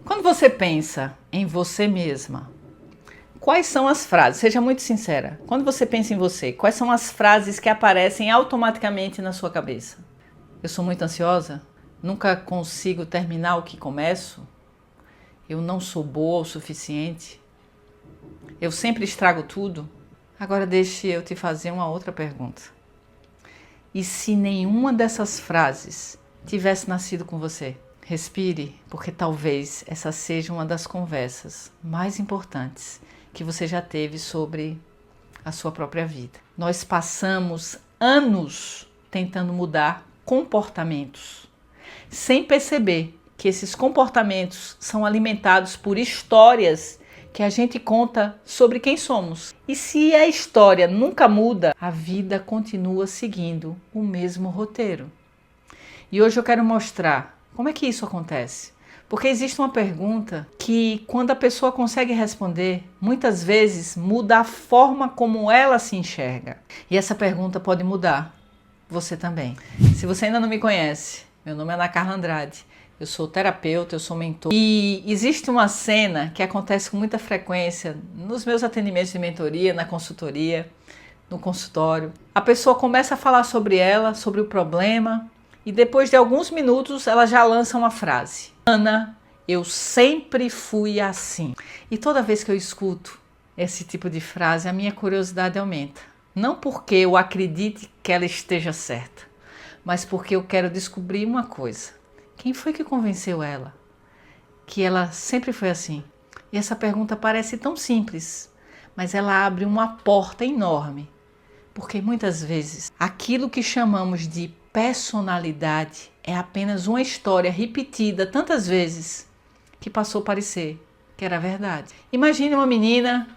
Quando você pensa em você mesma, quais são as frases? Seja muito sincera. Quando você pensa em você, quais são as frases que aparecem automaticamente na sua cabeça? Eu sou muito ansiosa? Nunca consigo terminar o que começo? Eu não sou boa o suficiente? Eu sempre estrago tudo? Agora deixe eu te fazer uma outra pergunta. E se nenhuma dessas frases tivesse nascido com você? Respire, porque talvez essa seja uma das conversas mais importantes que você já teve sobre a sua própria vida. Nós passamos anos tentando mudar comportamentos, sem perceber que esses comportamentos são alimentados por histórias que a gente conta sobre quem somos. E se a história nunca muda, a vida continua seguindo o mesmo roteiro. E hoje eu quero mostrar como é que isso acontece. Porque existe uma pergunta que, quando a pessoa consegue responder, muitas vezes muda a forma como ela se enxerga. E essa pergunta pode mudar você também. Se você ainda não me conhece, meu nome é Ana Carla Andrade. Eu sou terapeuta, eu sou mentor. E existe uma cena que acontece com muita frequência nos meus atendimentos de mentoria, na consultoria, no consultório. A pessoa começa a falar sobre ela, sobre o problema, e depois de alguns minutos ela já lança uma frase. Ana, eu sempre fui assim. E toda vez que eu escuto esse tipo de frase, a minha curiosidade aumenta. Não porque eu acredite que ela esteja certa, mas porque eu quero descobrir uma coisa. Quem foi que convenceu ela que ela sempre foi assim? E essa pergunta parece tão simples, mas ela abre uma porta enorme. Porque muitas vezes aquilo que chamamos de personalidade é apenas uma história repetida tantas vezes que passou a parecer que era verdade. Imagine uma menina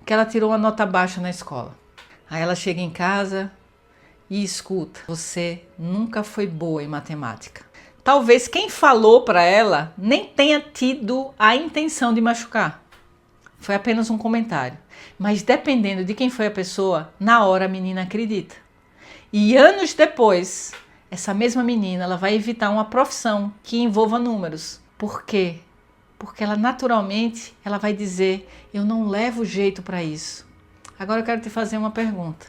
que ela tirou uma nota baixa na escola. Aí ela chega em casa e escuta: você nunca foi boa em matemática. Talvez quem falou para ela nem tenha tido a intenção de machucar. Foi apenas um comentário. Mas dependendo de quem foi a pessoa, na hora a menina acredita. E anos depois, essa mesma menina ela vai evitar uma profissão que envolva números. Por quê? Porque ela naturalmente ela vai dizer: eu não levo jeito para isso. Agora eu quero te fazer uma pergunta.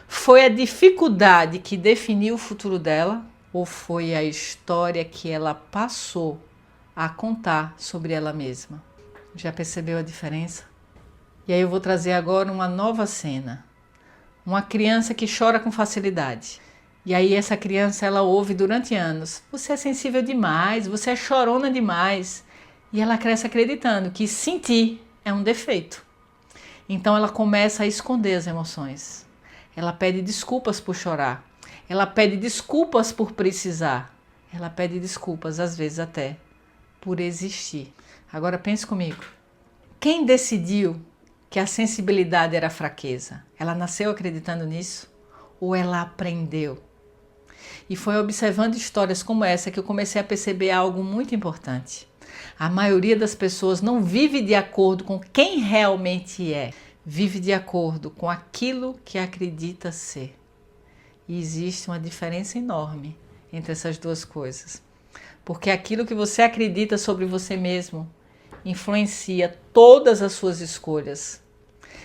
Foi a dificuldade que definiu o futuro dela? Ou foi a história que ela passou a contar sobre ela mesma? Já percebeu a diferença? E aí eu vou trazer agora uma nova cena. Uma criança que chora com facilidade. E aí essa criança ela ouve durante anos: você é sensível demais, você é chorona demais. E ela cresce acreditando que sentir é um defeito. Então ela começa a esconder as emoções. Ela pede desculpas por chorar. Ela pede desculpas por precisar. Ela pede desculpas, às vezes até, por existir. Agora pense comigo. Quem decidiu que a sensibilidade era fraqueza? Ela nasceu acreditando nisso? Ou ela aprendeu? E foi observando histórias como essa que eu comecei a perceber algo muito importante. A maioria das pessoas não vive de acordo com quem realmente é. Vive de acordo com aquilo que acredita ser. E existe uma diferença enorme entre essas duas coisas. Porque aquilo que você acredita sobre você mesmo influencia todas as suas escolhas.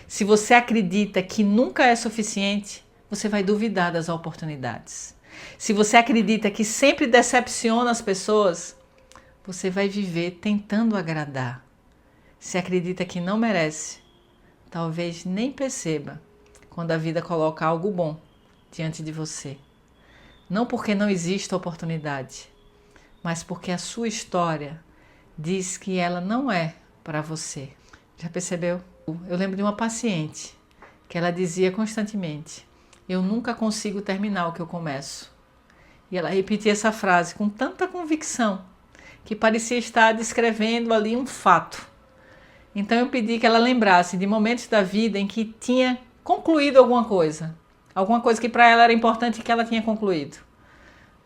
Se você acredita que nunca é suficiente, você vai duvidar das oportunidades. Se você acredita que sempre decepciona as pessoas, você vai viver tentando agradar. Se acredita que não merece, talvez nem perceba quando a vida coloca algo bom diante de você. Não porque não existe oportunidade, mas porque a sua história diz que ela não é para você. Já percebeu? Eu lembro de uma paciente que ela dizia constantemente: eu nunca consigo terminar o que eu começo. E ela repetia essa frase com tanta convicção que parecia estar descrevendo ali um fato. Então eu pedi que ela lembrasse de momentos da vida em que tinha concluído alguma coisa que para ela era importante e que ela tinha concluído.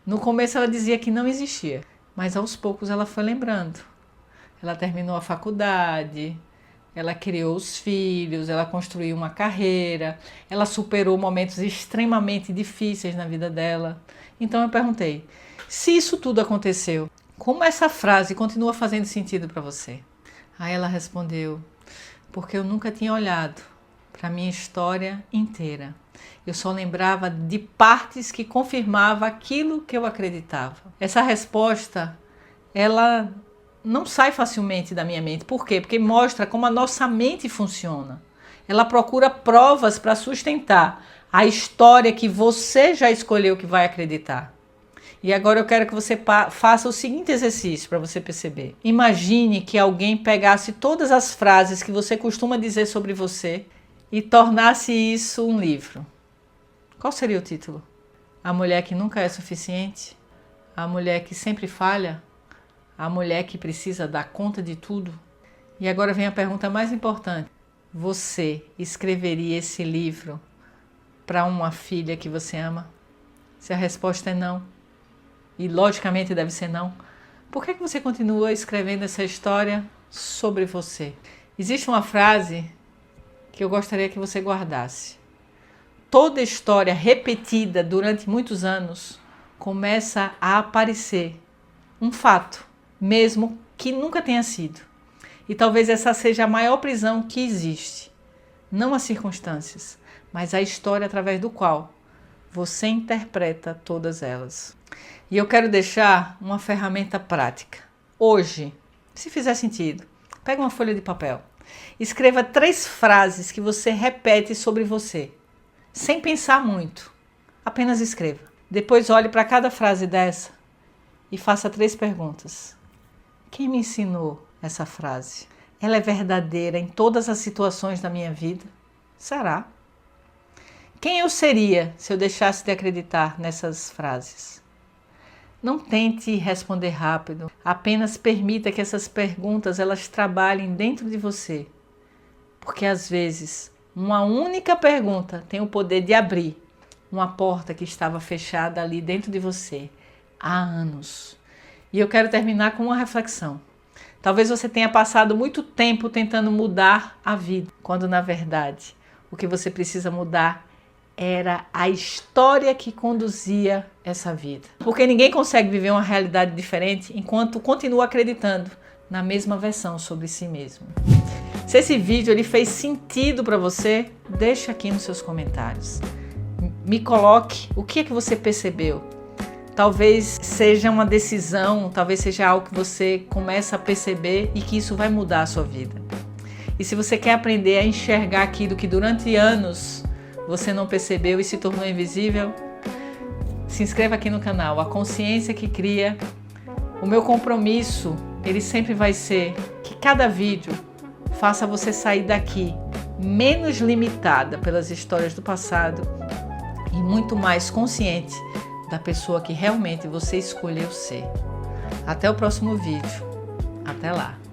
No começo ela dizia que não existia, mas aos poucos ela foi lembrando. Ela terminou a faculdade, ela criou os filhos, ela construiu uma carreira, ela superou momentos extremamente difíceis na vida dela. Então eu perguntei: se isso tudo aconteceu, como essa frase continua fazendo sentido para você? Aí ela respondeu: porque eu nunca tinha olhado para a minha história inteira. Eu só lembrava de partes que confirmavam aquilo que eu acreditava. Essa resposta, ela não sai facilmente da minha mente. Por quê? Porque mostra como a nossa mente funciona. Ela procura provas para sustentar a história que você já escolheu que vai acreditar. E agora eu quero que você faça o seguinte exercício para você perceber. Imagine que alguém pegasse todas as frases que você costuma dizer sobre você e tornasse isso um livro. Qual seria o título? A mulher que nunca é suficiente? A mulher que sempre falha? A mulher que precisa dar conta de tudo? E agora vem a pergunta mais importante. Você escreveria esse livro para uma filha que você ama? Se a resposta é não, e logicamente deve ser não, por que você continua escrevendo essa história sobre você? Existe uma frase que eu gostaria que você guardasse. Toda história repetida durante muitos anos começa a aparecer um fato, mesmo que nunca tenha sido. E talvez essa seja a maior prisão que existe. Não as circunstâncias, mas a história através do qual você interpreta todas elas. E eu quero deixar uma ferramenta prática. Hoje, se fizer sentido, pega uma folha de papel. Escreva 3 frases que você repete sobre você, sem pensar muito. Apenas escreva. Depois olhe para cada frase dessa e faça 3 perguntas. Quem me ensinou essa frase? Ela é verdadeira em todas as situações da minha vida? Será? Quem eu seria se eu deixasse de acreditar nessas frases? Não tente responder rápido, apenas permita que essas perguntas elas trabalhem dentro de você. Porque às vezes, uma única pergunta tem o poder de abrir uma porta que estava fechada ali dentro de você há anos. E eu quero terminar com uma reflexão. Talvez você tenha passado muito tempo tentando mudar a vida, quando na verdade o que você precisa mudar era a história que conduzia essa vida. Porque ninguém consegue viver uma realidade diferente enquanto continua acreditando na mesma versão sobre si mesmo. Se esse vídeo ele fez sentido para você, deixa aqui nos seus comentários. Me coloque o que é que você percebeu. Talvez seja uma decisão, talvez seja algo que você começa a perceber e que isso vai mudar a sua vida. E se você quer aprender a enxergar aquilo que durante anos você não percebeu e se tornou invisível, se inscreva aqui no canal. A consciência que cria. O meu compromisso, ele sempre vai ser que cada vídeo faça você sair daqui menos limitada pelas histórias do passado e muito mais consciente da pessoa que realmente você escolheu ser. Até o próximo vídeo. Até lá!